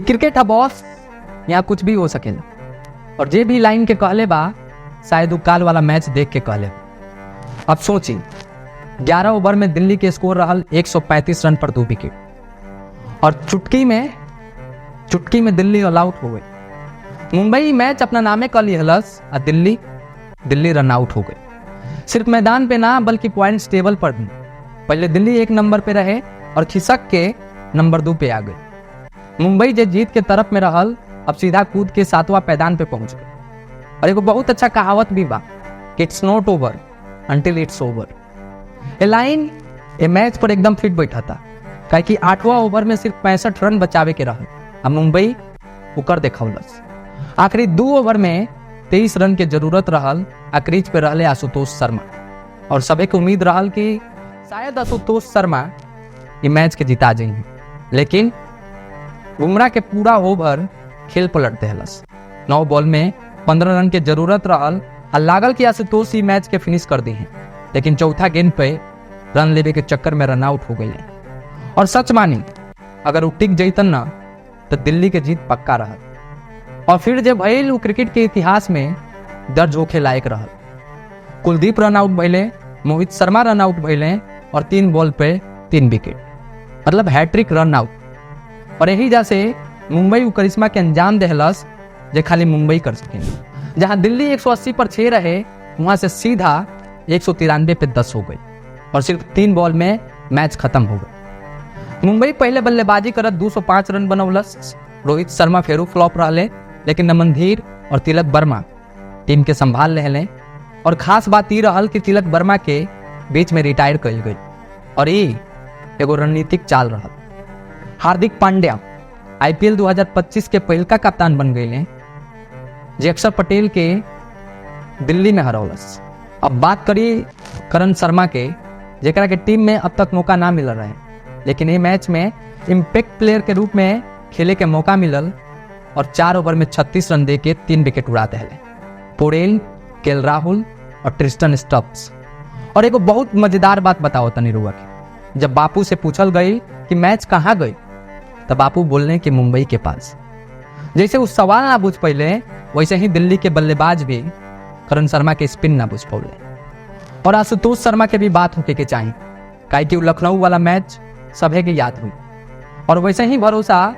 Cricket है boss, यहाँ कुछ भी हो सकेला। और जे भी लाइन के कहले बा शायद वो काल वाला मैच देख के कहले। अब सोची 11 ओवर में दिल्ली के स्कोर रहल 135 रन पर 2 विकेट और चुटकी में दिल्ली ऑल आउट हो गई। मुंबई मैच अपना नामे कर लिहलस और दिल्ली रन आउट हो गई। सिर्फ मैदान पे ना बल्कि पॉइंट्स टेबल पर भी। पहले दिल्ली 1 नंबर पे रहे और खिसक के नंबर 2 पे आ गए। मुंबई जो जीत के तरफ में रहल अब सीधा कूद के 7वां पैदान पे पहुंच गए। और एगो बहुत अच्छा कहावत भी बा कि it's not over until it's over. ये लाइन ये मैच पर एकदम फिट बैठा था, काहे कि 8वां ओवर में सिर्फ 65 रन बचावे के रहल। अब मुंबई उकर देखौलस। आखिरी 2 ओवर में 23 रन के जरूरत रहल। क्रीज पे रहले आशुतोष शर्मा और सभी को उम्मीद रहल कि शायद आशुतोष शर्मा ये मैच के जिता जाइए, लेकिन बुमराह के पूरा ओवर खेल पलट देहलस। 9 बॉल में 15 रन के जरूरत रहल और लागल कि आशुतोष ये मैच के फिनिश कर दी है, लेकिन चौथा गेंद पे रन लेवे के चक्कर में रन आउट हो गई। और सच मानी अगर वो टिक जैतन ना तो दिल्ली के जीत पक्का रहल। और फिर जब भइल वो क्रिकेट के इतिहास में दर्ज होखे लायक रहल। कुलदीप रन आउट भइले, मोहित शर्मा रन आउट भइले और 3 बॉल पे 3 विकेट, मतलब हैट्रिक रन आउट। और यही जैसे मुंबई वो करिश्मा के अंजाम देहलस जो खाली मुंबई कर सके। जहां दिल्ली 180 पर 6 रहे वहां से सीधा 193 पे 10 हो गई और सिर्फ 3 बॉल में मैच खत्म हो गई। मुंबई पहले बल्लेबाजी करत 205 रन बनौलस। रोहित शर्मा फेरू फ्लॉप रहले, लेकिन नमनधीर और तिलक वर्मा टीम के संभाल लेहले। और खास बात ये रहल कि तिलक वर्मा के बीच में रिटायर कल गई और ये एगो रणनीतिक चाल रहल। हार्दिक पांड्या IPL 2025 के पहलका कप्तान बन गए जे अक्षर पटेल के दिल्ली में हरौलस। अब बात करिए करण शर्मा के, जेकरा के टीम में अब तक मौका ना मिल रहा है, लेकिन ये मैच में इम्पैक्ट प्लेयर के रूप में खेले के मौका मिलल और 4 ओवर में 36 रन दे के 3 विकेट उड़ा देले। पोरेल, केएल राहुल और ट्रिस्टन स्टब्स। और एगो बहुत मजेदार बात बताओ तनी रुआ के, जब बापू से पूछल गई कि मैच कहाँ गई तब बापू बोलने कि मुंबई के पास। जैसे उस सवाल ना बुझ पहले वैसे ही दिल्ली के बल्लेबाज भी करण शर्मा के स्पिन ना बुझ पौले। और आशुतोष शर्मा के भी बात होके के चाहिए, काहे कि लखनऊ वाला मैच सभे के याद हुई। और वैसे ही भरोसा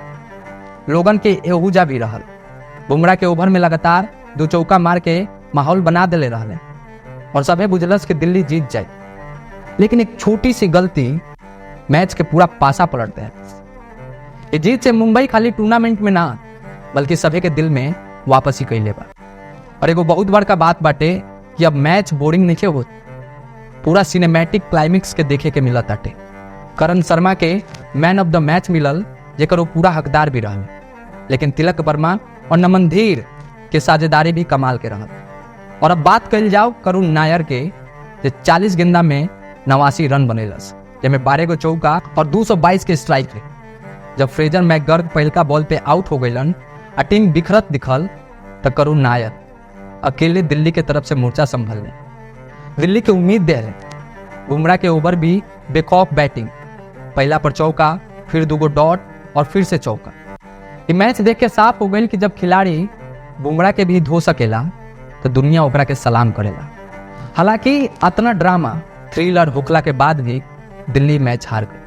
लोगन के एहुजा भी रहल। बुमराह के ओवर में लगातार 2 चौका मार के माहौल बना देले रहले और सभे बुझलस कि दिल्ली जीत जाए, लेकिन एक छोटी सी गलती मैच के पूरा पासा पलट दे। ये जीत से मुंबई खाली टूर्नामेंट में ना बल्कि सभे के दिल में वापसी कैले बा। और एगो बहुत बड़का बात बाटे कि अब मैच बोरिंग नहीं होत, पूरा सिनेमैटिक क्लाइमेक्स के देखे के मिलत बाटे। करण शर्मा के मैन ऑफ द मैच मिलल, जेकर वो पूरा हकदार भी रहल, लेकिन तिलक वर्मा और नमनधीर के साझेदारी भी कमाल के रहल। और अब बात कल जाओ करुण नायर के, जो 40 गेंदा में 89 रन बनेलस, जिसमें 12 गो चौका और 222 के स्ट्राइक थे। जब फ्रेजर मैकगर्ग पहलका बॉल पे आउट हो गईलन और टीम बिखरत दिखल तो करुण नायर अकेले दिल्ली के तरफ से मोर्चा संभल ले, दिल्ली की उम्मीद दे रहे। बुमराह के ओवर भी बेखौफ बैटिंग, पहला पर चौका, फिर 2 गो डॉट और फिर से चौका। ये मैच देख के साफ हो गई कि जब खिलाड़ी बुमराह के भी धो सकेला तो दुनिया ओकरा के सलाम करेला। हालांकि इतना ड्रामा, थ्रिलर होखला के बाद भी दिल्ली मैच हार गई।